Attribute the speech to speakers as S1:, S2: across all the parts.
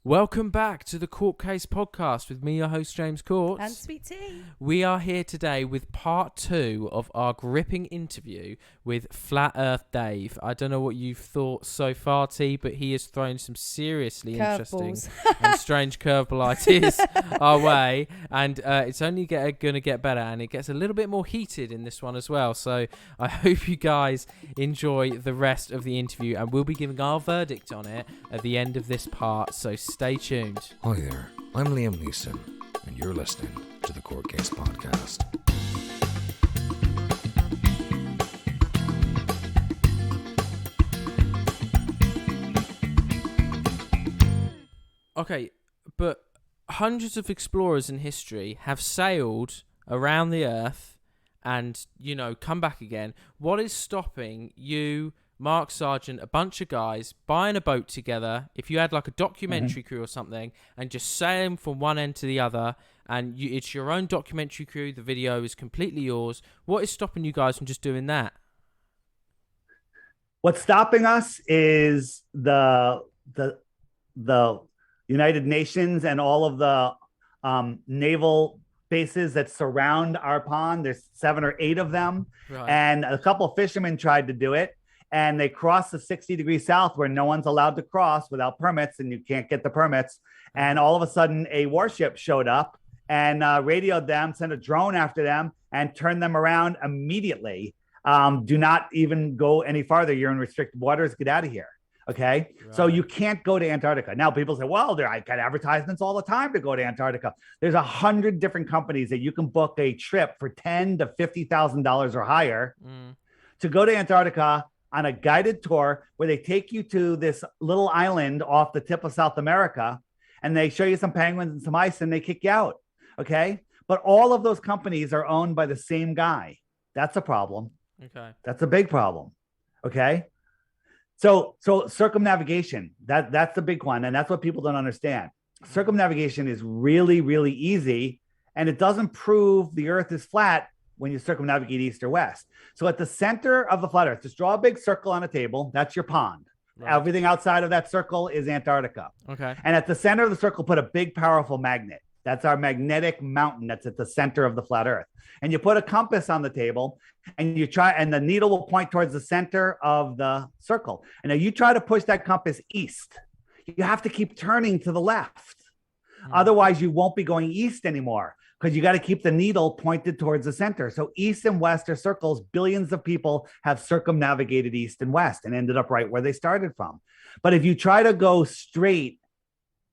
S1: Welcome back to the Court Case Podcast with me, your host, James Courts.
S2: And Sweet Tea.
S1: We are here today with part 2 of our gripping interview with Flat Earth Dave. I don't know what you've thought so far, T, but he has thrown some seriously interesting and strange curveball ideas our way. And it's only going to get better, and it gets a little bit more heated in this one as well. So I hope you guys enjoy the rest of the interview, and we'll be giving our verdict on it at the end of this part. So stay tuned.
S3: Hi there, I'm Liam Neeson, and you're listening to the Court Case Podcast.
S1: Okay, but hundreds of explorers in history have sailed around the Earth and, come back again. What is stopping you, Mark Sargent, a bunch of guys buying a boat together, if you had like a documentary crew or something, and just sailing from one end to the other, and it's your own documentary crew, the video is completely yours. What is stopping you guys from just doing that?
S4: What's stopping us is the United Nations and all of the naval bases that surround our pond. There's 7 or 8 of them.
S1: Right.
S4: And a couple of fishermen tried to do it. And they crossed the 60 degrees south where no one's allowed to cross without permits, and you can't get the permits. And all of a sudden, a warship showed up and radioed them, sent a drone after them, and turned them around immediately. Do not even go any farther. You're in restricted waters. Get out of here. Okay. Right. So you can't go to Antarctica. Now people say, well, I got advertisements all the time to go to Antarctica. There's 100 different companies that you can book a trip for $10,000 to $50,000 or higher to go to Antarctica on a guided tour where they take you to this little island off the tip of South America, and they show you some penguins and some ice, and they kick you out. Okay. But all of those companies are owned by the same guy. That's a problem.
S1: Okay.
S4: That's a big problem. Okay. So circumnavigation, that's the big one. And that's what people don't understand. Circumnavigation is really, really easy. And it doesn't prove the earth is flat when you circumnavigate east or west. So at the center of the flat earth, just draw a big circle on a table. That's your pond. Right. Everything outside of that circle is Antarctica.
S1: Okay.
S4: And at the center of the circle, put a big, powerful magnet. That's our magnetic mountain that's at the center of the flat earth. And you put a compass on the table, and you try, and the needle will point towards the center of the circle. And now you try to push that compass east. You have to keep turning to the left. Otherwise, you won't be going east anymore, because you got to keep the needle pointed towards the center. So east and west are circles. Billions of people have circumnavigated east and west and ended up right where they started from. But if you try to go straight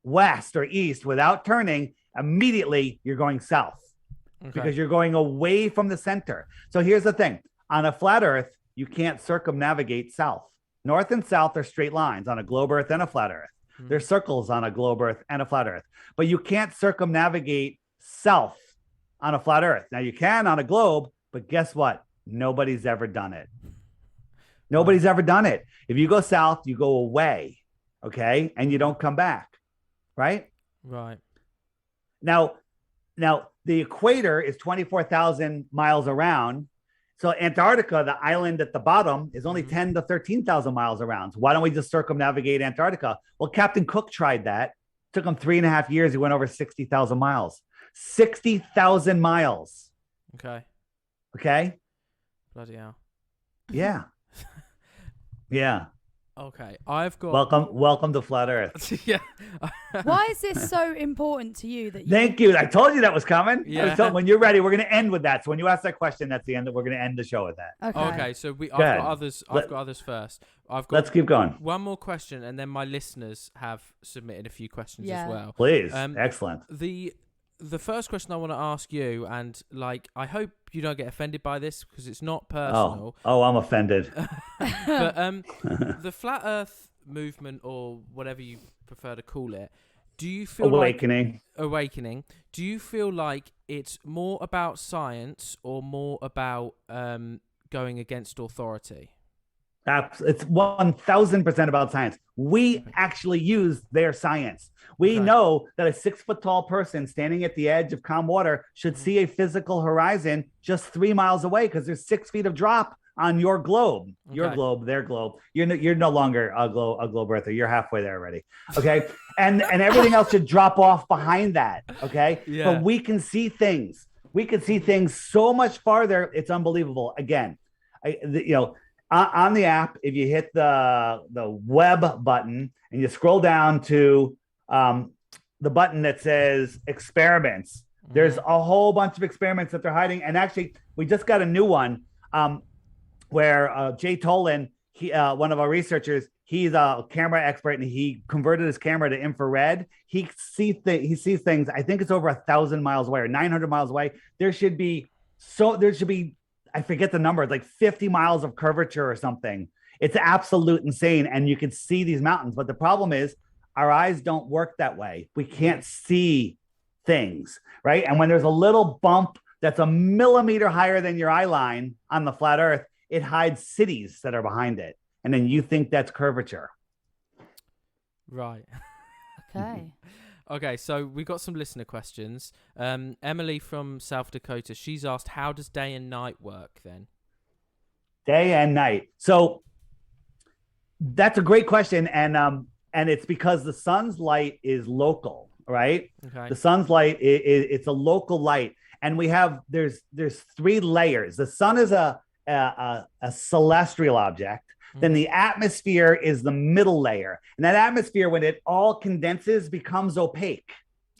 S4: west or east without turning, immediately you're going south. Okay. Because you're going away from the center. So here's the thing. On a flat earth, you can't circumnavigate south. North and south are straight lines on a globe earth and a flat earth. There's circles on a globe earth and a flat earth. But you can't circumnavigate south on a flat earth. Now you can on a globe, but guess what? Nobody's ever done it. Nobody's ever done it. If you go south, you go away, okay? And you don't come back, right?
S1: Right.
S4: Now the equator is 24,000 miles around. So Antarctica, the island at the bottom, is only 10 to 13,000 miles around. So why don't we just circumnavigate Antarctica? Well, Captain Cook tried that. It took him 3.5 years. He went over 60,000 miles. 60,000 miles. Okay.
S1: Bloody hell.
S4: Yeah. Yeah.
S1: Okay, I've got...
S4: Welcome to Flat Earth.
S1: Yeah.
S2: Why is this so important to you?
S4: Thank you. I told you that was coming.
S1: Yeah.
S4: When you're ready, we're going to end with that. So when you ask that question, that's the end. We're going to end the show with that.
S1: Okay. So I've got others. I've got others first.
S4: Let's keep going.
S1: One more question, and then my listeners have submitted a few questions as well.
S4: Please. Excellent.
S1: The first question I want to ask you, and I hope you don't get offended by this because it's not personal.
S4: Oh, I'm offended.
S1: But the flat Earth movement, or whatever you prefer to call it, do you feel awakening? Do you feel like it's more about science or more about going against authority?
S4: It's 1,000% about science. We actually use their science. We know that a 6-foot-tall person standing at the edge of calm water should see a physical horizon just 3 miles away because there's 6 feet of drop on your globe, your
S1: Okay.
S4: globe, their globe. You're no longer a globe earther. You're halfway there already. Okay. And everything else should drop off behind that. Okay.
S1: Yeah.
S4: But we can see things. We can see things so much farther. It's unbelievable. Again, on the app, if you hit the web button and you scroll down to the button that says experiments, there's a whole bunch of experiments that they're hiding. And actually, we just got a new one where Jay Tolan, one of our researchers, he's a camera expert, and he converted his camera to infrared. He sees things. I think it's over 1,000 miles away or 900 miles away. There should be, I forget the number, like 50 miles of curvature or something. It's absolute insane, and you can see these mountains. But the problem is, our eyes don't work that way. We can't see things, right? And when there's a little bump that's a millimeter higher than your eye line on the flat Earth, it hides cities that are behind it. And then you think that's curvature.
S1: Right.
S2: Okay.
S1: Okay, so we got some listener questions. Emily from South Dakota, she's asked, how does day and night work then?
S4: Day and night. So that's a great question. And it's because the sun's light is local, right?
S1: Okay.
S4: The sun's light, it's a local light. And there's 3 layers. The sun is a celestial object. Then the atmosphere is the middle layer. And that atmosphere, when it all condenses, becomes opaque,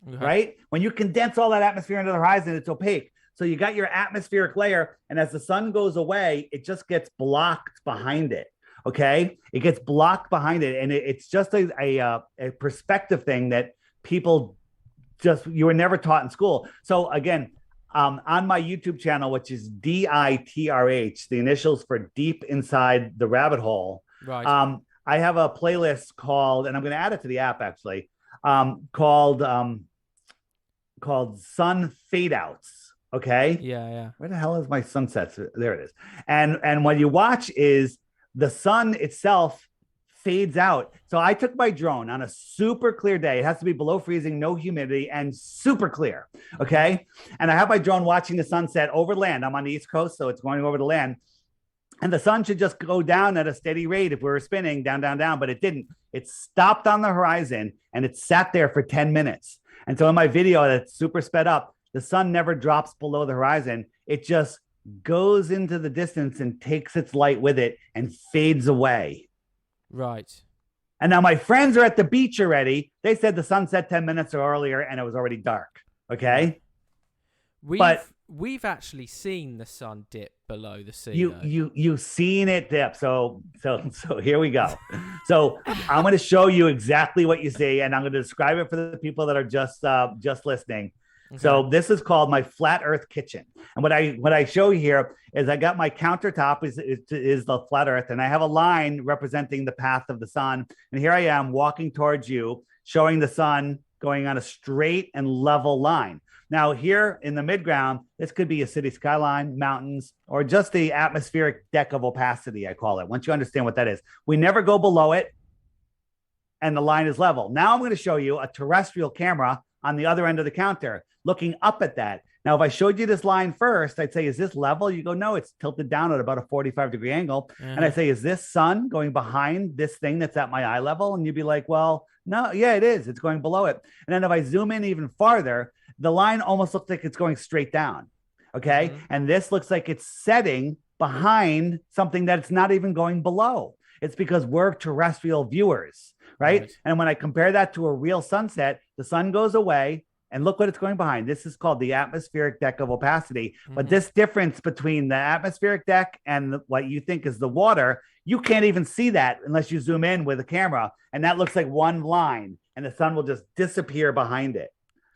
S4: right? When you condense all that atmosphere into the horizon, it's opaque. So you got your atmospheric layer. And as the sun goes away, it just gets blocked behind it. Okay. It gets blocked behind it. And it's just a perspective thing that people you were never taught in school. So again, on my YouTube channel, which is DITRH, the initials for Deep Inside the Rabbit Hole.
S1: Right.
S4: I have a playlist called, and I'm going to add it to the app actually, called Sun Fade Outs. Okay.
S1: Yeah.
S4: Where the hell is my sunsets? There it is. And what you watch is the sun itself fades out. So I took my drone on a super clear day. It has to be below freezing, no humidity, and super clear. Okay. And I have my drone watching the sunset over land. I'm on the East Coast, so it's going over the land. And the sun should just go down at a steady rate if we were spinning down, but it didn't. It stopped on the horizon and it sat there for 10 minutes. And so in my video that's super sped up, the sun never drops below the horizon. It just goes into the distance and takes its light with it and fades away.
S1: Right.
S4: And now my friends are at the beach already. They said the sun set 10 minutes earlier and it was already dark. Okay.
S1: We've actually seen the sun dip below the sea.
S4: You've seen it dip. So here we go. So I'm going to show you exactly what you see, and I'm going to describe it for the people that are just listening. Okay. So this is called my flat Earth kitchen. And what I show you here is I got my countertop is the flat Earth, and I have a line representing the path of the sun. And here I am walking towards you, showing the sun going on a straight and level line. Now here in the midground, this could be a city skyline, mountains, or just the atmospheric deck of opacity, I call it. Once you understand what that is, we never go below it, and the line is level. Now I'm going to show you a terrestrial camera on the other end of the counter, looking up at that. Now, if I showed you this line first, I'd say, is this level? You go, no, it's tilted down at about a 45-degree angle. Mm-hmm. And I say, is this sun going behind this thing that's at my eye level? And you'd be like, well, no, yeah, it is. It's going below it. And then if I zoom in even farther, the line almost looks like it's going straight down. Okay. Mm-hmm. And this looks like it's setting behind something that it's not even going below. It's because we're terrestrial viewers, right? And when I compare that to a real sunset, the sun goes away. And look what it's going behind. This is called the atmospheric deck of opacity. Mm-hmm. But this difference between the atmospheric deck and what you think is the water, you can't even see that unless you zoom in with a camera. And that looks like one line, and the sun will just disappear behind it.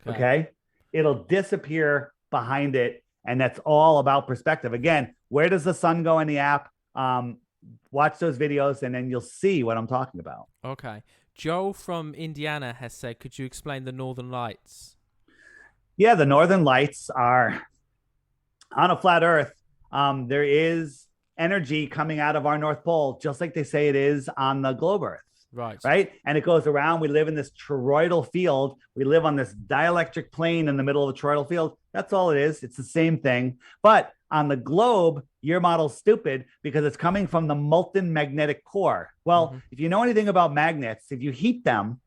S4: Okay? It'll disappear behind it. And that's all about perspective. Again, where does the sun go in the app? Watch those videos, and then you'll see what I'm talking about.
S1: Okay. Joel from Indiana has said, could you explain the Northern Lights?
S4: Yeah, the Northern Lights are on a flat Earth. There is energy coming out of our North Pole, just like they say it is on the globe Earth.
S1: Right.
S4: Right. And it goes around. We live in this toroidal field. We live on this dielectric plane in the middle of a toroidal field. That's all it is. It's the same thing. But on the globe, your model's stupid because it's coming from the molten magnetic core. Well, if you know anything about magnets, if you heat them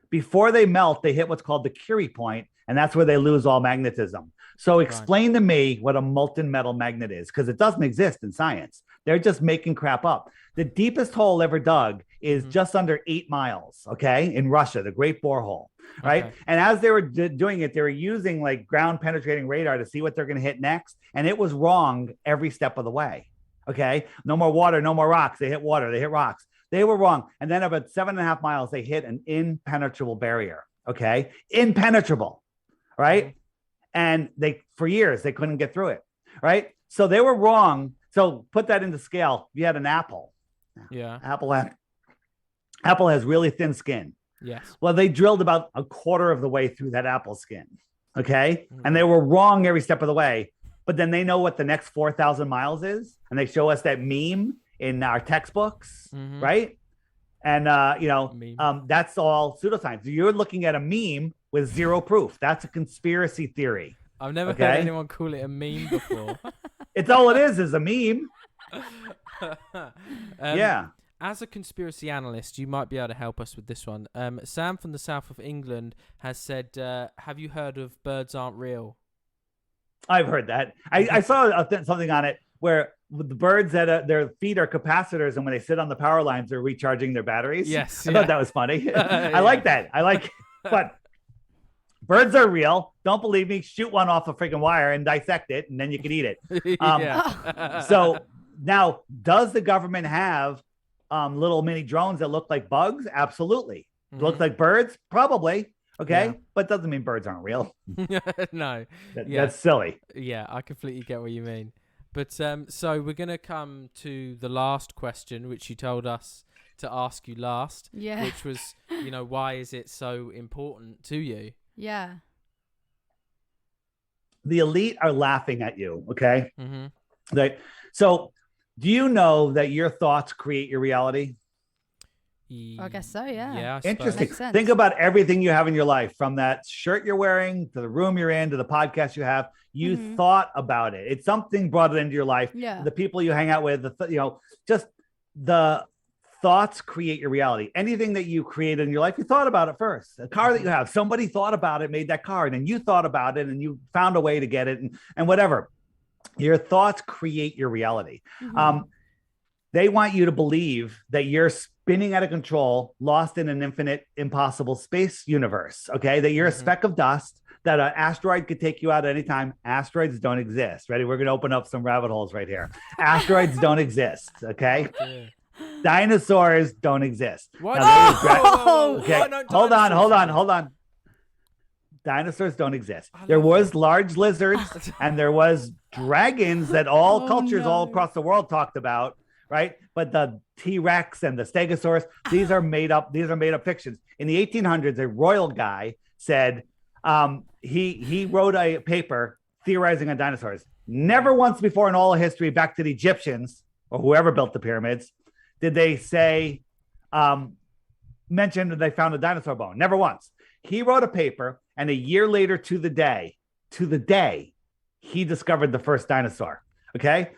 S4: before they melt, they hit what's called the Curie point, and that's where they lose all magnetism. So explain to me what a molten metal magnet is, because it doesn't exist in science. They're just making crap up. The deepest hole ever dug is just under 8 miles, okay, in Russia, the Great Borehole, right? Okay. And as they were doing it, they were using like ground penetrating radar to see what they're going to hit next. And it was wrong every step of the way, okay? No more water, no more rocks. They hit water, they hit rocks. They were wrong. And then about 7.5 miles, they hit an impenetrable barrier, okay? Impenetrable, right? And for years, they couldn't get through it, right? So they were wrong. So put that into scale. You had an apple.
S1: Yeah.
S4: Apple has really thin skin.
S1: Yes.
S4: Well, they drilled about a quarter of the way through that apple skin. Okay. And they were wrong every step of the way. But then they know what the next 4,000 miles is. And they show us that meme in our textbooks. Right. And, that's all pseudoscience. You're looking at a meme with zero proof. That's a conspiracy theory.
S1: I've never heard anyone call it a meme before.
S4: It's all it is a meme. Yeah.
S1: As a conspiracy analyst, you might be able to help us with this one. Sam from the south of England has said, have you heard of birds aren't real?
S4: I've heard that. I saw something on it where the birds that their feet are capacitors, and when they sit on the power lines, they're recharging their batteries.
S1: Yes.
S4: I thought that was funny. I like that. But birds are real. Don't believe me? Shoot one off a freaking wire and dissect it, and then you can eat it. So now, does the government have little mini drones that look like bugs? Absolutely. Look like birds? Probably. Okay. Yeah. But doesn't mean birds aren't real.
S1: No.
S4: That's silly.
S1: Yeah, I completely get what you mean. But so we're going to come to the last question, which you told us to ask you last.
S2: Yeah.
S1: Which was, why is it so important to you?
S2: Yeah.
S4: The elite are laughing at you. Okay. So do you know that your thoughts create your reality?
S2: I guess so, yeah.
S1: Yeah,
S4: interesting. Think about everything you have in your life, from that shirt you're wearing to the room you're in to the podcast you have. You thought about it. It's something brought it into your life.
S2: Yeah.
S4: The people you hang out with, just the thoughts create your reality. Anything that you created in your life, you thought about it first. A car that you have, somebody thought about it, made that car, and then you thought about it and you found a way to get it and whatever. Your thoughts create your reality. They want you to believe that you're spinning out of control, lost in an infinite, impossible space universe. Okay. That you're a speck of dust, that an asteroid could take you out at any time. Asteroids don't exist. Ready? We're going to open up some rabbit holes right here. Asteroids don't exist. Okay. Dinosaurs don't exist.
S1: What?
S4: Okay. Hold on. Dinosaurs don't exist. There was large lizards and there was dragons that all cultures all across the world talked about. Right. But the T-Rex and the Stegosaurus, these are made up fictions. In the 1800s, a royal guy said he wrote a paper theorizing on dinosaurs. Never once before in all of history, back to the Egyptians or whoever built the pyramids, did they say, mention that they found a dinosaur bone. Never once. He wrote a paper, and a year later to the day, he discovered the first dinosaur. Okay.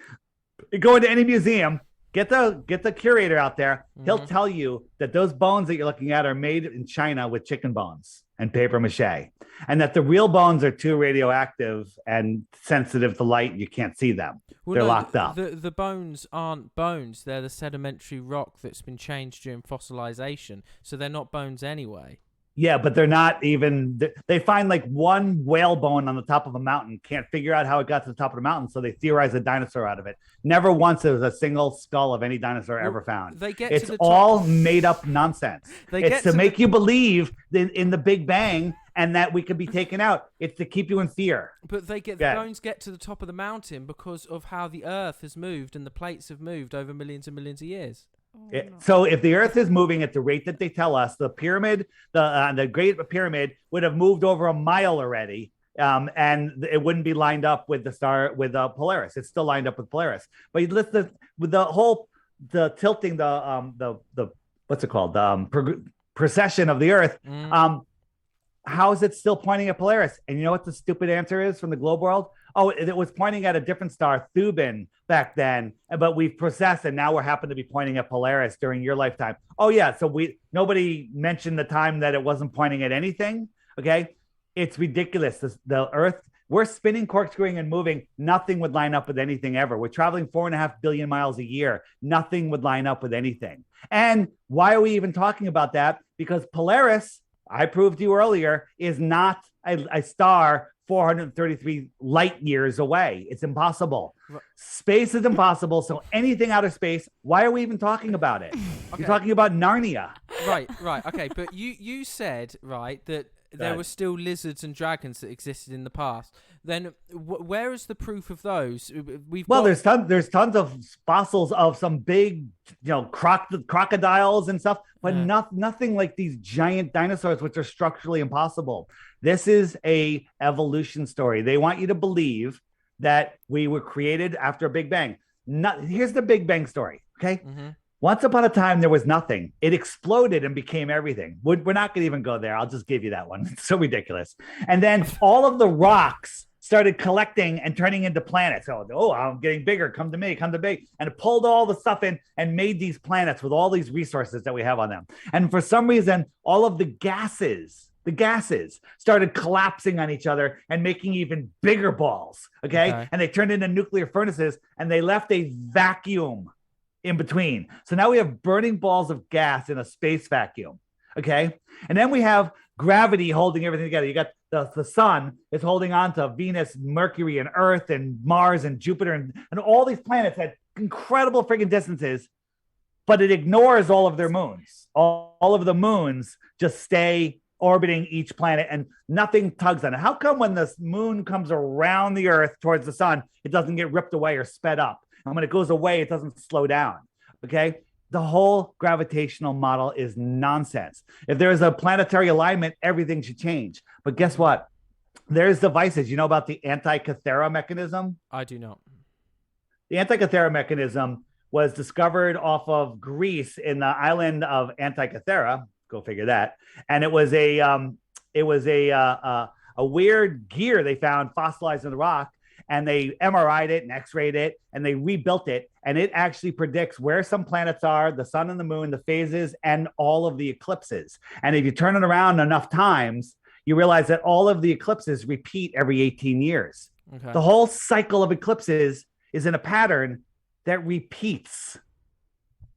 S4: Go into any museum. Get the curator out there. He'll tell you that those bones that you're looking at are made in China with chicken bones and paper mache, and that the real bones are too radioactive and sensitive to light. You can't see them. They're locked up.
S1: The bones aren't bones. They're the sedimentary rock that's been changed during fossilization. So they're not bones anyway.
S4: Yeah, but they're not even, they find like one whale bone on the top of a mountain, can't figure out how it got to the top of the mountain, so they theorize a dinosaur out of it. Never once there was a single skull of any dinosaur ever found. It's all made up nonsense. It's to make you believe in the Big Bang and that we could be taken out. It's to keep you in fear.
S1: But the bones get to the top of the mountain because of how the Earth has moved and the plates have moved over millions and millions of years.
S4: So if the Earth is moving at the rate that they tell us, the pyramid, the Great Pyramid would have moved over a mile already, and it wouldn't be lined up with the Polaris. It's still lined up with Polaris. But with the tilting, the what's it called? Precession of the Earth. How is it still pointing at Polaris? And you know what the stupid answer is from the globe world? Oh, it was pointing at a different star, Thuban, back then, but we've processed and now we're happen to be pointing at Polaris during your lifetime. Oh yeah, so nobody mentioned the time that it wasn't pointing at anything. Okay, it's ridiculous. The Earth, we're spinning, corkscrewing, and moving. Nothing would line up with anything ever. We're traveling 4.5 billion miles a year. Nothing would line up with anything. And why are we even talking about that? Because Polaris, I proved to you earlier, is not a star 433 light years away. It's impossible. Space is impossible. So anything out of space, why are we even talking about it? Okay. You're talking about Narnia.
S1: Right. Okay. But you said, right, that there were still lizards and dragons that existed in the past. Then where is the proof of those? There's
S4: tons of fossils of some big, crocodiles and stuff, but nothing like these giant dinosaurs, which are structurally impossible. This is a evolution story. They want you to believe that we were created after a Big Bang. Here's the Big Bang story. Okay. Mm-hmm. Once upon a time, there was nothing. It exploded and became everything. We're not going to even go there. I'll just give you that one. It's so ridiculous. And then all of the rocks started collecting and turning into planets. I'm getting bigger. Come to me. And it pulled all the stuff in and made these planets with all these resources that we have on them. And for some reason, all of the gases started collapsing on each other and making even bigger balls. Okay. And they turned into nuclear furnaces and they left a vacuum in between. So now we have burning balls of gas in a space vacuum. Okay. And then we have gravity holding everything together. You got the sun is holding on to Venus, Mercury, and Earth, and Mars, and Jupiter, and all these planets at incredible freaking distances, but it ignores all of their moons. All of the moons just stay orbiting each planet and nothing tugs on it. How come when the moon comes around the Earth towards the sun, it doesn't get ripped away or sped up? And when it goes away, it doesn't slow down. Okay. The whole gravitational model is nonsense. If there is a planetary alignment, everything should change. But guess what? There's devices. You know about the Antikythera mechanism?
S1: I do not.
S4: The Antikythera mechanism was discovered off of Greece in the island of Antikythera. Go figure that. And it was a weird gear they found fossilized in the rock. And they MRI'd it and X-rayed it and they rebuilt it. And it actually predicts where some planets are, the sun and the moon, the phases, and all of the eclipses. And if you turn it around enough times, you realize that all of the eclipses repeat every 18 years. Okay. The whole cycle of eclipses is in a pattern that repeats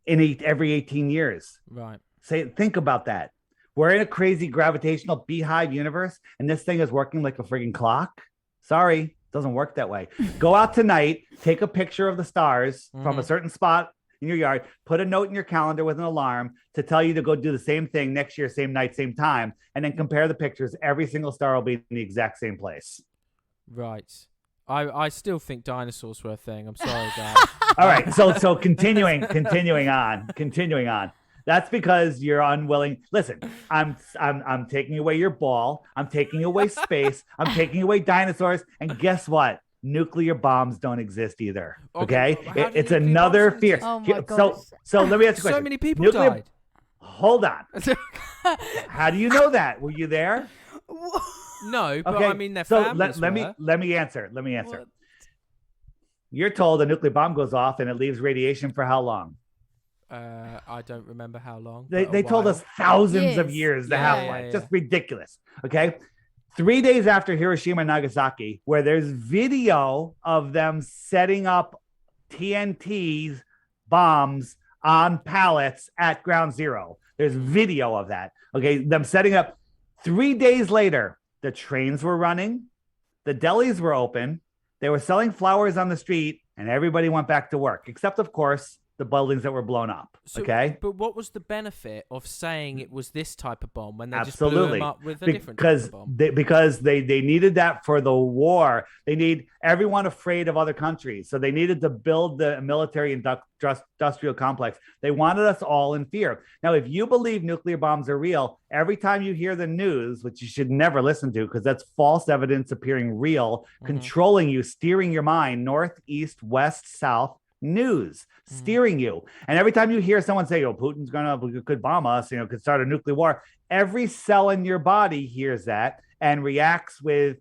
S4: every 18 years.
S1: Right.
S4: Think about that. We're in a crazy gravitational beehive universe, and this thing is working like a friggin' clock. Sorry. Doesn't work that way. Go out tonight, take a picture of the stars from a certain spot in your yard, put a note in your calendar with an alarm to tell you to go do the same thing next year, same night, same time, and then compare the pictures. Every single star will be in the exact same place.
S1: Right. I still think dinosaurs were a thing. I'm sorry, guys.
S4: All right. So continuing on. That's because you're unwilling. Listen, I'm taking away your ball. I'm taking away space. I'm taking away dinosaurs. And guess what? Nuclear bombs don't exist either. Okay? It's another fear.
S2: Oh my God.
S4: So let me ask you a question.
S1: So many people died.
S4: Hold on. How do you know that? Were you there?
S1: No, but I mean their families
S4: let me answer. What? You're told a nuclear bomb goes off and it leaves radiation for how long?
S1: I don't remember how long.
S4: They told us thousands of years the half-life. Just ridiculous. Okay. 3 days after Hiroshima and Nagasaki, where there's video of them setting up TNT bombs on pallets at ground zero. There's video of that. Okay. Them setting up. 3 days later, the trains were running. The delis were open. They were selling flowers on the street and everybody went back to work, except of course, the buildings that were blown up. Okay.
S1: But what was the benefit of saying it was this type of bomb when they just blew them up with a different type of bomb?
S4: Because they needed that for the war. They need everyone afraid of other countries. So they needed to build the military industrial complex. They wanted us all in fear. Now, if you believe nuclear bombs are real, every time you hear the news, which you should never listen to because that's false evidence appearing real, controlling you, steering your mind north, east, west, south, news steering you. And every time you hear someone say, "Oh, Putin's could bomb us, could start a nuclear war," every cell in your body hears that and reacts with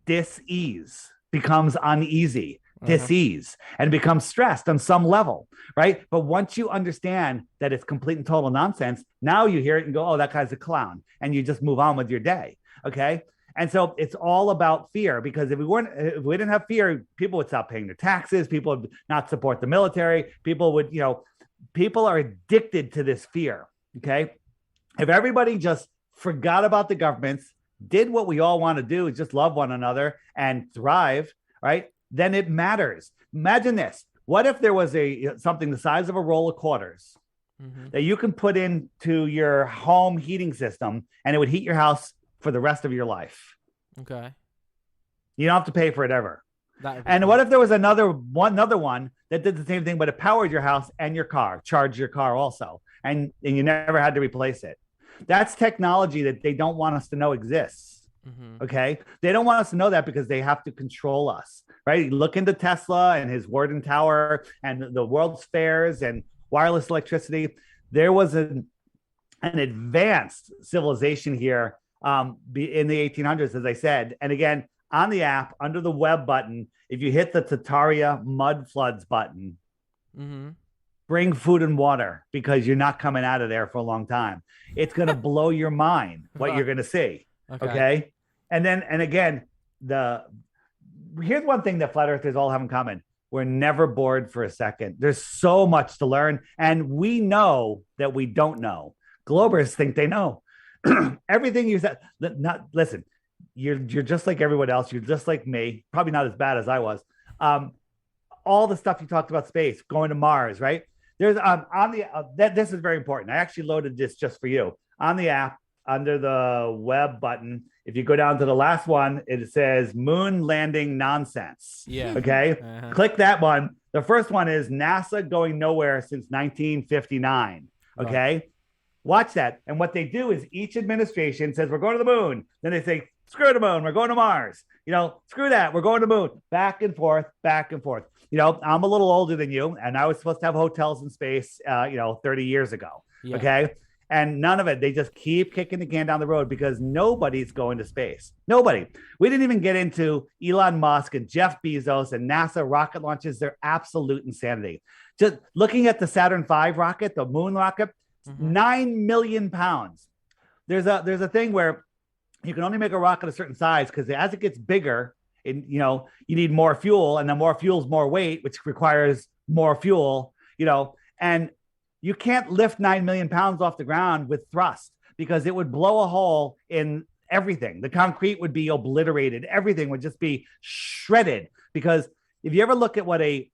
S4: dis-ease, becomes uneasy, dis-ease, and becomes stressed on some level, right? But once you understand that it's complete and total nonsense, now you hear it and go, "Oh, that guy's a clown," and you just move on with your day. Okay. And so it's all about fear, because if we didn't have fear, people would stop paying their taxes. People would not support the military. People would, people are addicted to this fear. Okay. If everybody just forgot about the governments, did what we all want to do, is just love one another and thrive, right? Then it matters. Imagine this. What if there was something the size of a roll of quarters that you can put into your home heating system, and it would heat your house for the rest of your life?
S1: Okay.
S4: You don't have to pay for it ever. And what if there was another one that did the same thing, but it powered your house and your car, charged your car also, and you never had to replace it? That's technology that they don't want us to know exists. Okay. They don't want us to know that because they have to control us, right? Look into Tesla and his Warden Tower and the World's Fairs and wireless electricity. There was an advanced civilization here in the 1800s, as I said. And again, on the app, under the web button, if you hit the Tataria mud floods button, bring food and water, because you're not coming out of there for a long time. It's going to blow your mind what you're going to see. Okay. And again, here's one thing that flat earthers all have in common. We're never bored for a second. There's so much to learn, and we know that we don't know. Globers think they know. Everything you said. Listen, you're just like everyone else. You're just like me. Probably not as bad as I was. All the stuff you talked about, space, going to Mars, right? There's this is very important. I actually loaded this just for you on the app under the web button. If you go down to the last one, it says moon landing nonsense.
S1: Yeah.
S4: Okay. Click that one. The first one is NASA going nowhere since 1959. Okay. Right. Watch that. And what they do is each administration says, "We're going to the moon." Then they say, "Screw the moon. We're going to Mars." Screw that. We're going to the moon. Back and forth, back and forth. I'm a little older than you, and I was supposed to have hotels in space, 30 years ago. Yeah. Okay. And none of it. They just keep kicking the can down the road because nobody's going to space. Nobody. We didn't even get into Elon Musk and Jeff Bezos and NASA rocket launches. They're absolute insanity. Just looking at the Saturn V rocket, the moon rocket, 9 million pounds. There's a thing where you can only make a rocket a certain size, because as it gets bigger, you need more fuel, and then more fuel is more weight, which requires more fuel, and you can't lift 9 million pounds off the ground with thrust, because it would blow a hole in everything. The concrete would be obliterated. Everything would just be shredded, because if you ever look at what a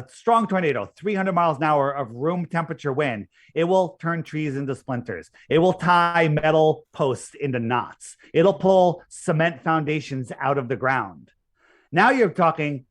S4: strong tornado, 300 miles an hour of room temperature wind, it will turn trees into splinters. It will tie metal posts into knots. It'll pull cement foundations out of the ground. Now you're talking,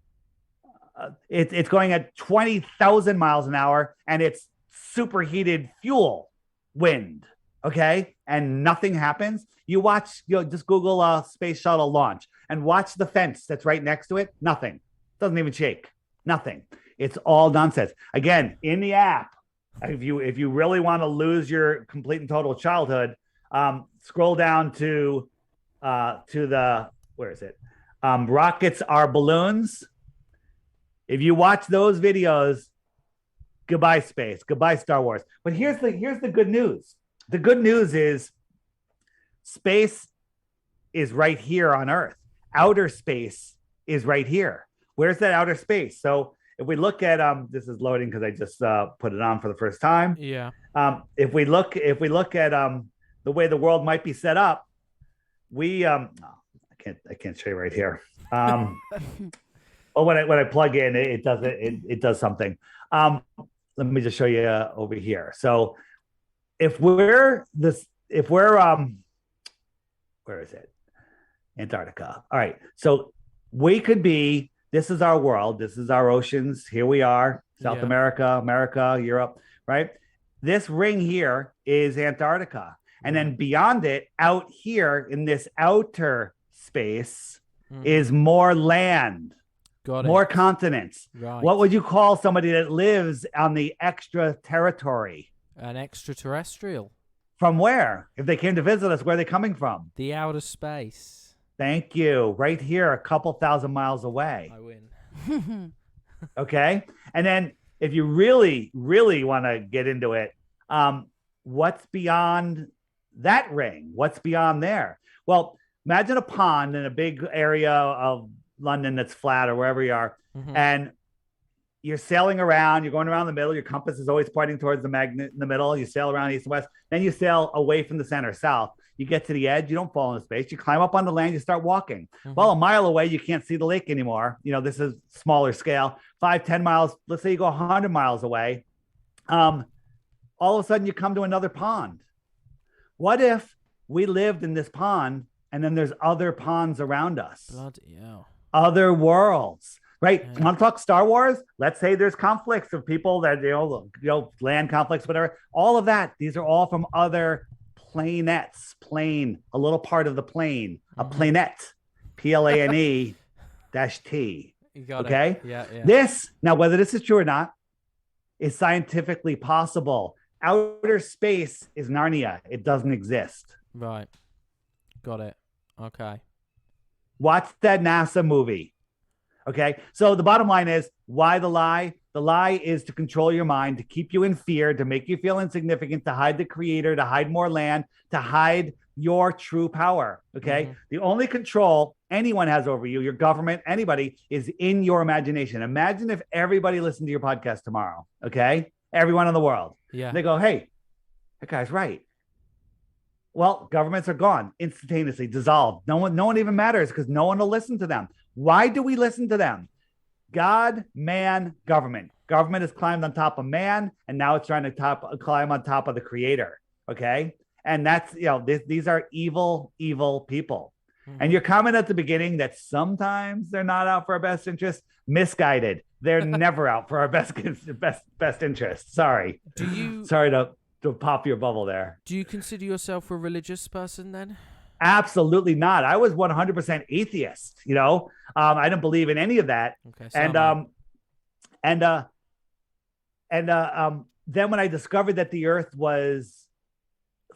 S4: it's going at 20,000 miles an hour, and it's superheated fuel wind. Okay. And nothing happens. You watch, just Google space shuttle launch and watch the fence that's right next to it. Nothing. Doesn't even shake. Nothing. It's all nonsense. Again, in the app, if you really want to lose your complete and total childhood, scroll down to the, where is it? Rockets Are Balloons. If you watch those videos, goodbye space, goodbye Star Wars. But here's the good news. The good news is space is right here on Earth. Outer space is right here. Where's that outer space? So if we look at this is loading because I just put it on for the first time.
S1: Yeah.
S4: If we look at the way the world might be set up, we I can't show you right here. Well, when I plug in, it does something. Let me just show you over here. So if we're where is it? Antarctica. All right. So we could be, this is our world. This is our oceans. Here we are, South America, Europe, right? This ring here is Antarctica. And then beyond it, out here in this outer space, is more land, more continents.
S1: Right.
S4: What would you call somebody that lives on the extra territory?
S1: An extraterrestrial.
S4: From where? If they came to visit us, where are they coming from?
S1: The outer space.
S4: Thank you. Right here, a couple thousand miles away.
S1: I win.
S4: Okay. And then if you really, really want to get into it, what's beyond that ring? What's beyond there? Well, imagine a pond in a big area of London that's flat or wherever you are, and you're sailing around, you're going around the middle, your compass is always pointing towards the magnet in the middle, you sail around east and west, then you sail away from the center, south. You get to the edge, you don't fall into space, you climb up on the land, you start walking. Well, a mile away, you can't see the lake anymore. You know, this is smaller scale, 5-10 miles, let's say you go 100 miles away. All of a sudden you come to another pond. What if we lived in this pond and then there's other ponds around us?
S1: Bloody hell.
S4: Other worlds. Right. Yeah. Want to talk Star Wars? Let's say there's conflicts of people that, land conflicts, whatever. All of that. These are all from other planets. Plane, a little part of the plane. A planet. PLANE -T.
S1: You got
S4: it.
S1: Yeah.
S4: This, now, whether this is true or not, is scientifically possible. Outer space is Narnia. It doesn't exist.
S1: Right. Got it. Okay.
S4: Watch that NASA movie. Okay, so the bottom line is, why the lie? The lie is to control your mind, to keep you in fear, to make you feel insignificant, to hide the creator, to hide more land, to hide your true power. Okay, the only control anyone has over you, your government, anybody, is in your imagination. Imagine if everybody listened to your podcast tomorrow. Okay, everyone in the world.
S1: Yeah.
S4: They go, hey, that guy's right. Well, governments are gone instantaneously, dissolved. No one even matters because no one will listen to them. Why do we listen to them? God, man, government. Government has climbed on top of man, and now it's trying to climb on top of the creator. Okay. And that's, these are evil, evil people. And your comment at the beginning that sometimes they're not out for our best interest, misguided. They're never out for our best interest. Sorry. Sorry to pop your bubble there.
S1: Do you consider yourself a religious person then?
S4: Absolutely not. I was 100% atheist. I didn't believe in any of that.
S1: Okay,
S4: then when I discovered that the Earth was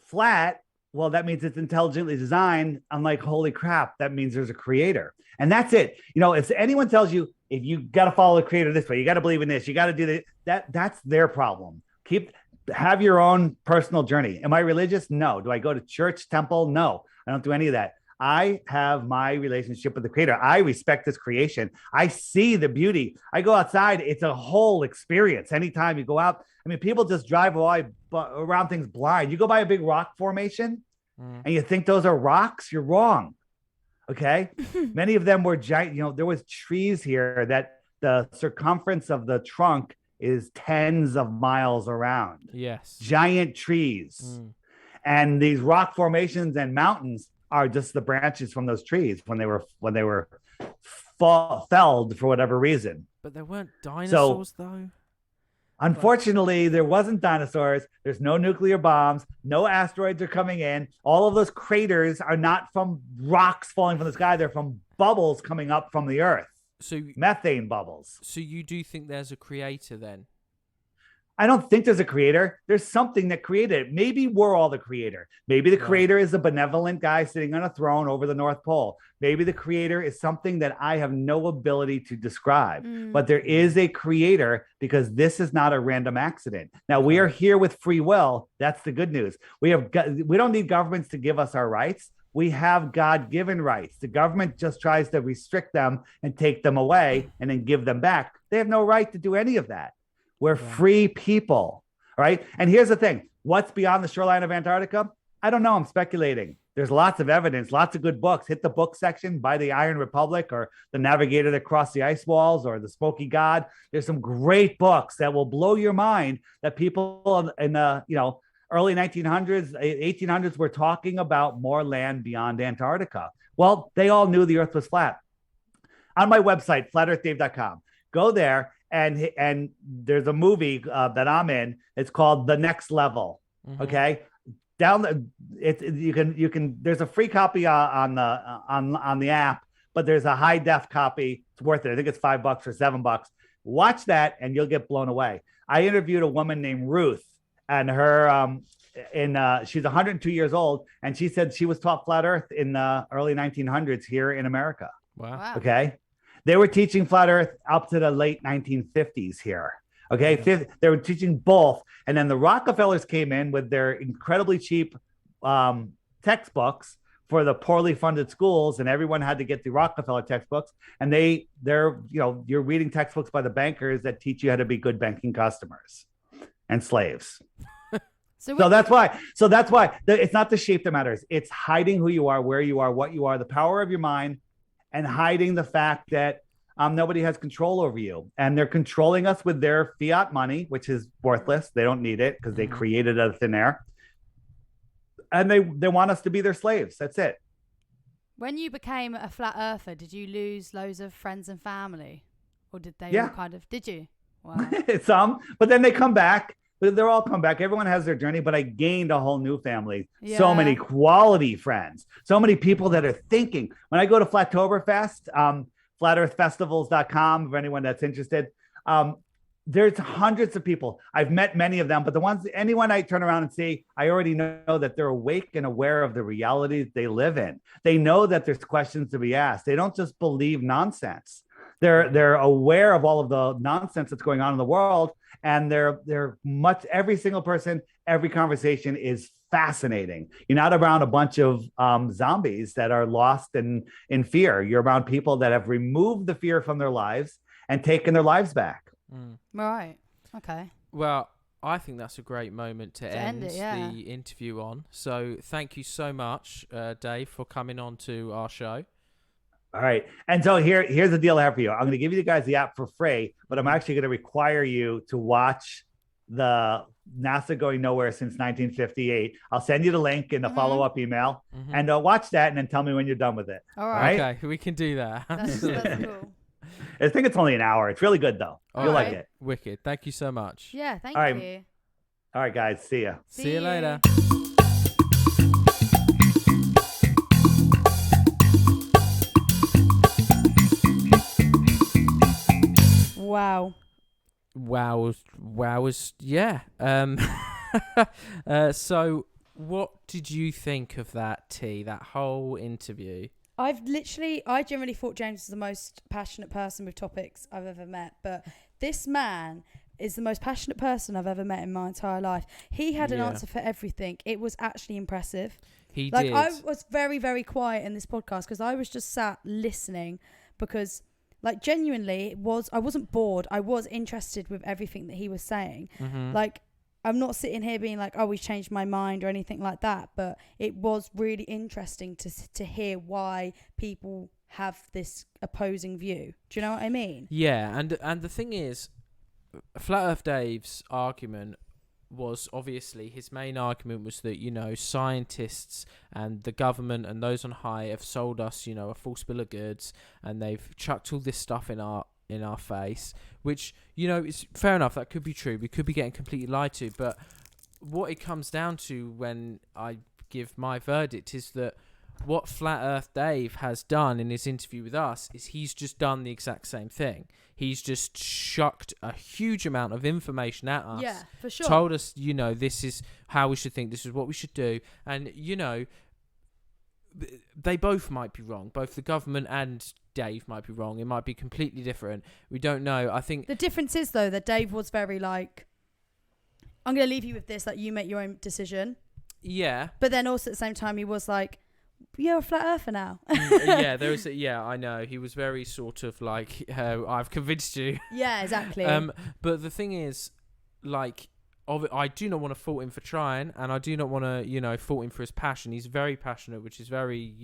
S4: flat, well, that means it's intelligently designed. I'm like, holy crap, that means there's a creator. And that's it. If anyone tells you, if you got to follow the creator this way, you got to believe in this, you got to do that's their problem. Have your own personal journey. Am I religious? No. Do I go to church, temple? No, I don't do any of that. I have my relationship with the creator. I respect this creation. I see the beauty. I go outside. It's a whole experience. Anytime you go out, people just drive around things blind. You go by a big rock formation and you think those are rocks, you're wrong. Okay. Many of them were giant. There was trees here that the circumference of the trunk is tens of miles around.
S1: Yes.
S4: Giant trees. And these rock formations and mountains are just the branches from those trees when they were felled for whatever reason.
S1: But there weren't dinosaurs though.
S4: Unfortunately, there wasn't dinosaurs. There's no nuclear bombs. No asteroids are coming in. All of those craters are not from rocks falling from the sky. They're from bubbles coming up from the earth.
S1: So
S4: methane bubbles.
S1: So you do think there's a creator then?
S4: I don't think there's a creator. There's something that created it. Maybe we're all the creator. Maybe the creator is a benevolent guy sitting on a throne over the North Pole. Maybe the creator is something that I have no ability to describe. But there is a creator because this is not a random accident. Now, we are here with free will. That's the good news. We don't need governments to give us our rights. We have God-given rights. The government just tries to restrict them and take them away and then give them back. They have no right to do any of that. We're free people, right? And here's the thing. What's beyond the shoreline of Antarctica? I don't know. I'm speculating. There's lots of evidence, lots of good books. Hit the book section, buy the Iron Republic or The Navigator That Crossed the Ice Walls or The Smoky God. There's some great books that will blow your mind that people in the, early 1900s, 1800s were talking about more land beyond Antarctica. Well, they all knew the Earth was flat. On my website, flatearthdave.com, go there. And there's a movie that I'm in. It's called The Next Level. Okay, you can. There's a free copy on the app, but there's a high def copy. It's worth it. I think it's $5 or $7. Watch that and you'll get blown away. I interviewed a woman named Ruth, and her she's 102 years old, and she said she was taught flat earth in the early 1900s here in America.
S1: Wow.
S4: Okay. They were teaching flat earth up to the late 1950s here. Okay. Yeah. They were teaching both. And then the Rockefellers came in with their incredibly cheap textbooks for the poorly funded schools, and everyone had to get the Rockefeller textbooks. And they're you're reading textbooks by the bankers that teach you how to be good banking customers and slaves. So that's why it's not the shape that matters. It's hiding who you are, where you are, what you are, the power of your mind, and hiding the fact that nobody has control over you. And they're controlling us with their fiat money, which is worthless. They don't need it because they created it out of thin air. And they want us to be their slaves. That's it.
S2: When you became a flat earther, did you lose loads of friends and family? Or did they all kind of, did you? Wow.
S4: Some, but then they come back. They're all come back. Everyone has their journey, but I gained a whole new family. Yeah. So many quality friends. So many people that are thinking. When I go to Flattoberfest, flatearthfestivals.com, for anyone that's interested, there's hundreds of people. I've met many of them, but anyone I turn around and see, I already know that they're awake and aware of the reality they live in. They know that there's questions to be asked. They don't just believe nonsense. They're aware of all of the nonsense that's going on in the world. And every single person, every conversation is fascinating. You're not around a bunch of zombies that are lost in fear. You're around people that have removed the fear from their lives and taken their lives back.
S2: Right. Okay.
S1: Well, I think that's a great moment to end the interview on. So thank you so much, Dave, for coming on to our show.
S4: All right. And so here's the deal I have for you. I'm going to give you guys the app for free, but I'm actually going to require you to watch the NASA Going Nowhere since 1958. I'll send you the link in the follow-up email and watch that and then tell me when you're done with it.
S2: All right.
S1: Okay, we can do that.
S2: That's cool.
S4: I think it's only an hour. It's really good, though. You'll like it.
S1: Wicked. Thank you so much.
S2: Yeah, thank you.
S4: All right, guys. See ya.
S1: See you later.
S2: Wow.
S1: Yeah. So what did you think of that, T, that whole interview?
S2: I generally thought James was the most passionate person with topics I've ever met, but this man is the most passionate person I've ever met in my entire life. He had an answer for everything. It was actually impressive.
S1: He did.
S2: I was very, very quiet in this podcast because I was just sat listening because genuinely I wasn't bored. I was interested with everything that he was saying. I'm not sitting here being like, oh, he's changed my mind or anything like that. But it was really interesting to hear why people have this opposing view. Do you know what I mean?
S1: Yeah, and the thing is, Flat Earth Dave's argument was obviously, his main argument was that, scientists and the government and those on high have sold us, a false bill of goods, and they've chucked all this stuff in our face, which, is fair enough. That could be true. We could be getting completely lied to. But what it comes down to when I give my verdict is that what Flat Earth Dave has done in his interview with us is he's just done the exact same thing. He's just shucked a huge amount of information at us.
S2: Yeah, for sure.
S1: Told us, this is how we should think. This is what we should do. And, they both might be wrong. Both the government and Dave might be wrong. It might be completely different. We don't know. I think
S2: the difference is, though, that Dave was very I'm going to leave you with this, you make your own decision.
S1: Yeah.
S2: But then also at the same time, he was you're a flat earther now.
S1: Yeah, there was. I know. He was very sort of I've convinced you.
S2: Yeah, exactly.
S1: But the thing is, I do not want to fault him for trying, and I do not want to, fault him for his passion. He's very passionate, which is very,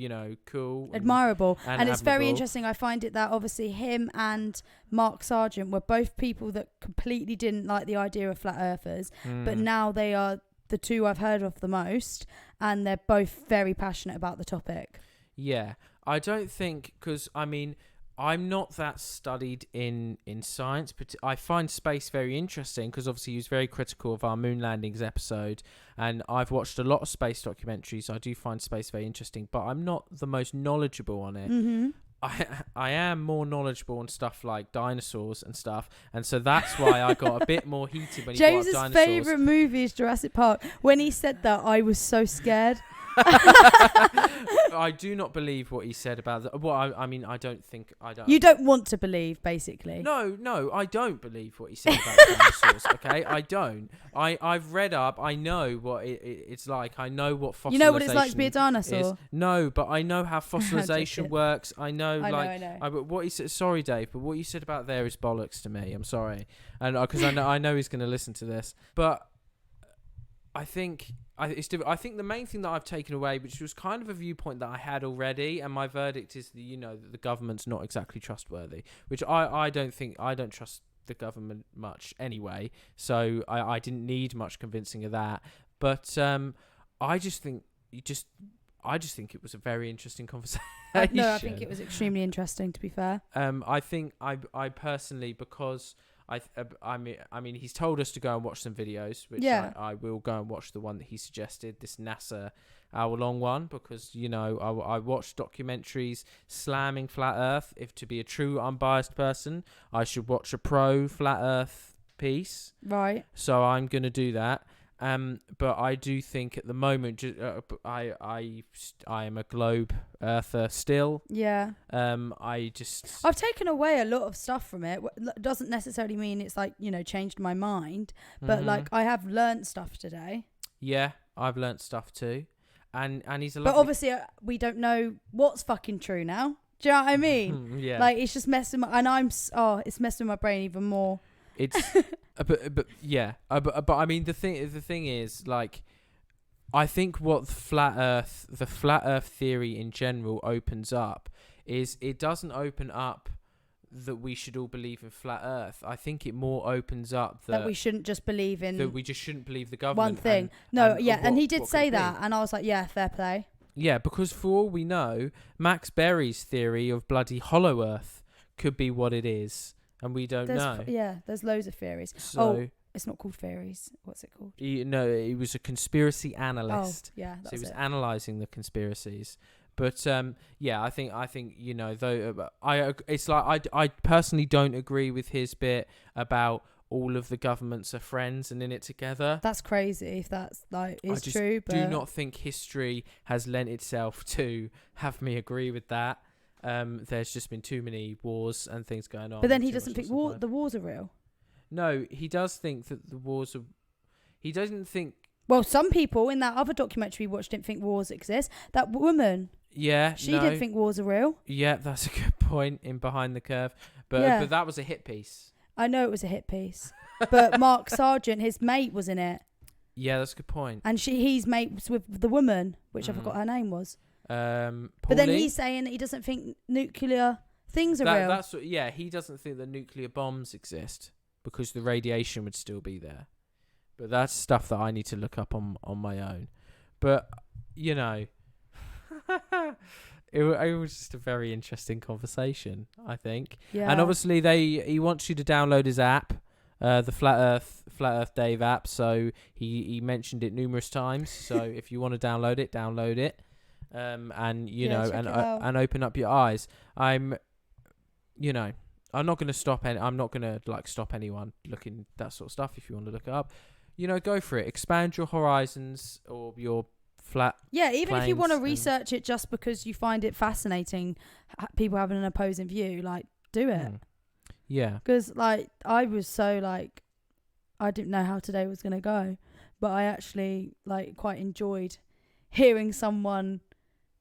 S1: cool.
S2: Admirable. And it's very
S1: admirable.
S2: interesting. I find it that obviously him and Mark Sargent were both people that completely didn't like the idea of flat earthers, but now they are the two I've heard of the most, and they're both very passionate about the topic.
S1: Yeah. I don't think, because, I'm not that studied in science, but I find space very interesting because obviously he was very critical of our moon landings episode, and I've watched a lot of space documentaries. I do find space very interesting, but I'm not the most knowledgeable on it. I am more knowledgeable on stuff like dinosaurs and stuff, and so that's why I got a bit more heated when he brought up
S2: James's
S1: dinosaurs.
S2: favourite movie is Jurassic Park. When he said that, I was so scared.
S1: I do not believe what he said about that. Well, I mean, I don't.
S2: You don't want to believe, basically.
S1: No, I don't believe what he said about dinosaurs. Okay, I don't. I've read up. I know what it's like. I know what fossilization.
S2: You know what it's like to be a dinosaur.
S1: Is. No, but I know how fossilization works. I know.
S2: I know.
S1: But what he said. Sorry, Dave, but what you said about there is bollocks to me. I'm sorry, and because I know he's going to listen to this, but I think. I think the main thing that I've taken away, which was kind of a viewpoint that I had already, and my verdict is that the government's not exactly trustworthy, which I don't trust the government much anyway, so I didn't need much convincing of that. But I just think it was a very interesting conversation.
S2: No, I think it was extremely interesting, to be fair.
S1: I think I personally, because I mean, he's told us to go and watch some videos, which I will go and watch the one that he suggested, this NASA hour-long one, because, I watch documentaries slamming Flat Earth. If to be a true unbiased person, I should watch a pro-Flat Earth piece.
S2: Right.
S1: So I'm going to do that. But I do think at the moment, I am a globe earther still.
S2: Yeah.
S1: I've
S2: taken away a lot of stuff from it. Doesn't necessarily mean it's like, changed my mind, but like I have learnt stuff today.
S1: Yeah, I've learnt stuff too, and he's a.
S2: But obviously, we don't know what's fucking true now. Do you know what I mean?
S1: Yeah.
S2: Like it's just messing it's messing my brain even more.
S1: It's. But I mean the thing is, like, I think what the flat Earth theory in general opens up is it doesn't open up that we should all believe in flat Earth. I think it more opens up
S2: that we shouldn't just believe in
S1: that we just shouldn't believe the government.
S2: One thing, and he did say that, and I was like, yeah, fair play. Yeah,
S1: because for all we know, Max Berry's theory of bloody hollow Earth could be what it is. And we don't know.
S2: There's loads of theories.
S1: So,
S2: it's not called theories. What's it called?
S1: He was a conspiracy analyst.
S2: Oh, yeah.
S1: So he was analysing the conspiracies. But I think though I personally don't agree with his bit about all of the governments are friends and in it together.
S2: That's crazy if that's true. But
S1: do not think history has lent itself to have me agree with that. There's just been too many wars and things going on.
S2: But then he doesn't think the wars are real.
S1: No, he does think that the wars are. He doesn't think.
S2: Well, some people in that other documentary we watched didn't think wars exist. That woman.
S1: Yeah,
S2: she didn't think wars are real.
S1: Yeah, that's a good point in Behind the Curve. But that was a hit piece.
S2: I know it was a hit piece. But Mark Sargent, his mate, was in it.
S1: Yeah, that's a good point.
S2: And he's mates with the woman, which I forgot her name was.
S1: But
S2: then he's saying that he doesn't think nuclear things are real.
S1: He doesn't think that nuclear bombs exist because the radiation would still be there. But that's stuff that I need to look up on my own. But it was just a very interesting conversation, I think.
S2: Yeah.
S1: And obviously he wants you to download his app, the Flat Earth Dave app. So he mentioned it numerous times. So if you want to download it. And and open up your eyes. I'm not going to stop I'm not going to stop anyone looking that sort of stuff. If you want to look it up, go for it. Expand your horizons or your flat.
S2: Yeah, even if you want to research it just because you find it fascinating, people having an opposing view, do it.
S1: Yeah.
S2: Because I was so I didn't know how today was going to go, but I actually quite enjoyed hearing someone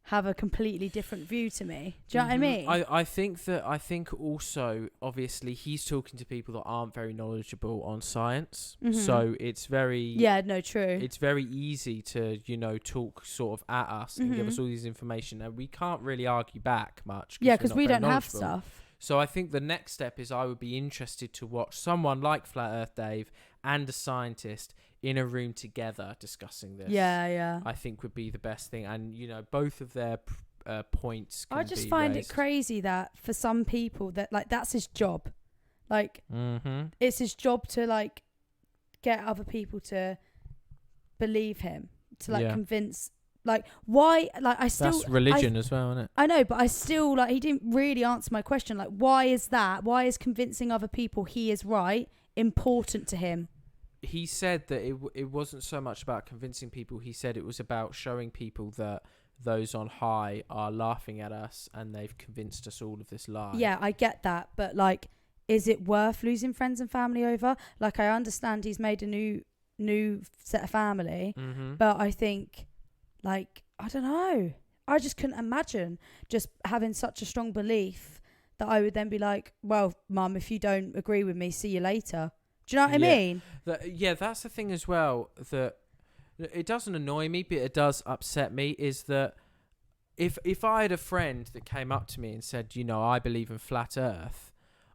S2: have a completely different view to me. Do you know what I mean?
S1: I think also, obviously, he's talking to people that aren't very knowledgeable on science. Mm-hmm. So it's very...
S2: Yeah, no, true.
S1: It's very easy to, talk sort of at us and give us all this information. And we can't really argue back much.
S2: Yeah, because we don't have stuff.
S1: So I think the next step is I would be interested to watch someone like Flat Earth Dave and a scientist in a room together discussing this.
S2: Yeah.
S1: I think would be the best thing. And, both of their points can
S2: I just find
S1: raised.
S2: It crazy that for some people that, that's his job. It's his job to, get other people to believe him, to, convince Like, why? Like, I still...
S1: That's religion as well, isn't it?
S2: I know, but I still, like, he didn't really answer my question. Like, why is that? Why is convincing other people he is right important to him?
S1: He said that it wasn't so much about convincing people. He said it was about showing people that those on high are laughing at us and they've convinced us all of this lie.
S2: Yeah, I get that. But, like, is it worth losing friends and family over? Like, I understand he's made a new set of family, but I think, like, I don't know. I just couldn't imagine just having such a strong belief that I would then be like, well, Mum, if you don't agree with me, see you later. Do you know what I mean?
S1: That's the thing as well, that it doesn't annoy me, but it does upset me, is that if I had a friend that came up to me and said, I believe in flat earth,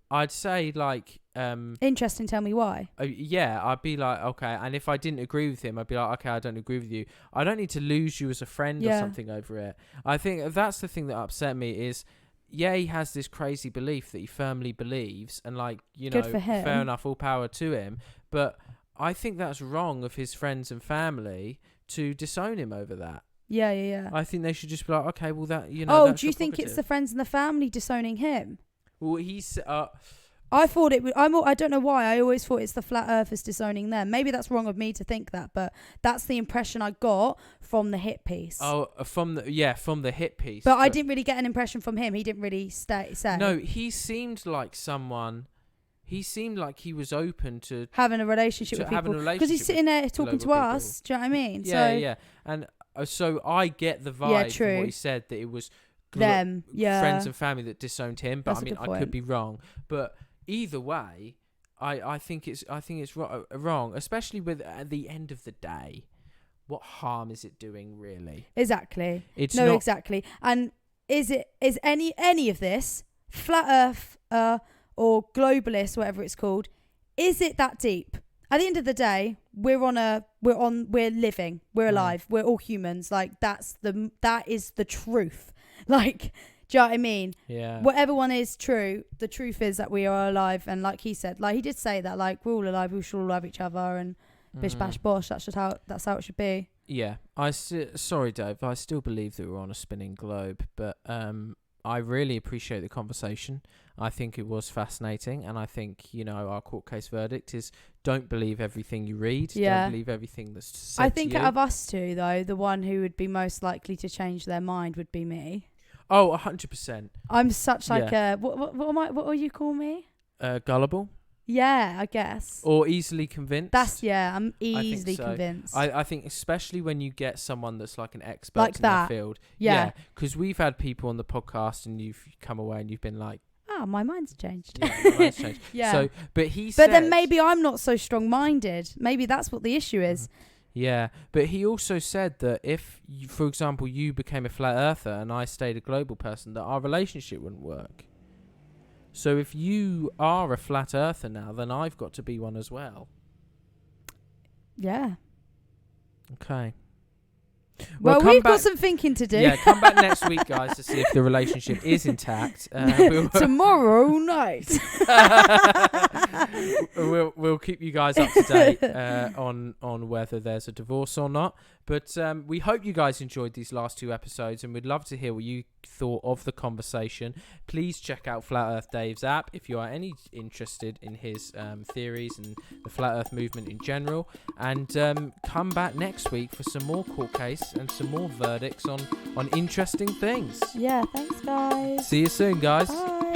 S1: I'd say, like...
S2: interesting, tell me why.
S1: I'd be like, okay. And if I didn't agree with him, I'd be like, okay, I don't agree with you. I don't need to lose you as a friend or something over it. I think that's the thing that upset me is... Yeah, he has this crazy belief that he firmly believes, and
S2: Good for him.
S1: Fair enough, all power to him. But I think that's wrong of his friends and family to disown him over that.
S2: Yeah.
S1: I think they should just be like, okay, well that
S2: do you think it's the friends and the family disowning him?
S1: Well, he's.
S2: I thought it would. I don't know why. I always thought it's the flat earthers disowning them. Maybe that's wrong of me to think that, but that's the impression I got from the hit piece.
S1: Oh, from the hit piece.
S2: But I didn't really get an impression from him. He didn't really say.
S1: No, he seemed like someone. He seemed like he was open to
S2: having a relationship with people because he's sitting there talking to us. Do you know what I mean?
S1: Yeah. And so I get the vibe from what he said, that it was
S2: them,
S1: friends and family that disowned him. But
S2: that's
S1: I could be wrong. But either way, I think it's wrong, especially with at the end of the day, what harm is it doing really?
S2: Exactly.
S1: Exactly.
S2: And is any of this flat earth or globalist, whatever it's called, is it that deep? At the end of the day, we're living, we're alive, we're all humans. Like that is the truth. Like, do you know what I mean?
S1: Yeah.
S2: Whatever one is true, the truth is that we are alive. And like he said, like he did say that, like we're all alive, we should all love each other and bish bash bosh. That's how it should be.
S1: Yeah. Sorry, Dave. I still believe that we're on a spinning globe, but I really appreciate the conversation. I think it was fascinating, and I think our court case verdict is: don't believe everything you read.
S2: Yeah.
S1: Don't believe everything that's said.
S2: I think
S1: to you.
S2: out of us two, though, the one who would be most likely to change their mind would be me.
S1: Oh, 100%.
S2: I'm such like a what will you call me?
S1: Gullible.
S2: Yeah, I guess.
S1: Or easily convinced.
S2: I'm easily convinced.
S1: I think especially when you get someone that's like an expert
S2: like
S1: in
S2: that.
S1: their field.
S2: Yeah.
S1: Because we've had people on the podcast and you've come away and you've been like,
S2: my mind's changed.
S1: Yeah, my mind's changed.
S2: Yeah.
S1: So, but
S2: then maybe I'm not so strong-minded. Maybe that's what the issue is.
S1: Yeah, but he also said that if, for example, you became a flat earther and I stayed a global person, that our relationship wouldn't work. So if you are a flat earther now, then I've got to be one as well.
S2: Yeah.
S1: Okay.
S2: Well, we've got some thinking to do.
S1: Yeah, come back next week, guys, to see if the relationship is intact.
S2: Tomorrow night.
S1: We'll keep you guys up to date on whether there's a divorce or not. But we hope you guys enjoyed these last 2 episodes, and we'd love to hear what you thought of the conversation. Please check out Flat Earth Dave's app if you are any interested in his theories and the Flat Earth movement in general. And come back next week for some more court case and some more verdicts on interesting things.
S2: Yeah, thanks, guys.
S1: See you soon, guys.
S2: Bye.